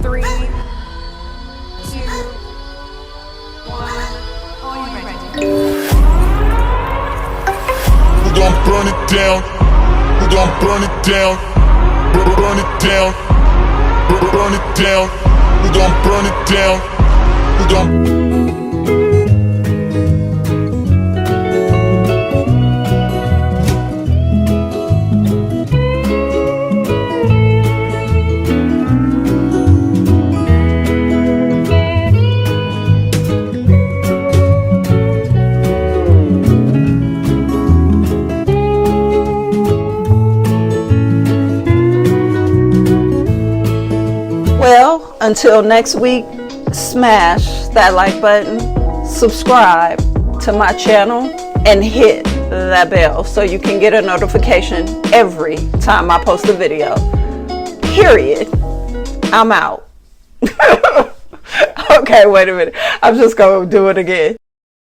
3, 2, 1. Are you ready? We gon' burn it down. We gon' burn it down. Burn it down. Burn it down. We gon' burn it down. We gon' Well, until next week, smash that like button, subscribe to my channel, and hit that bell so you can get a notification every time I post a video. Period. I'm out. Okay, wait a minute. I'm just going to do it again.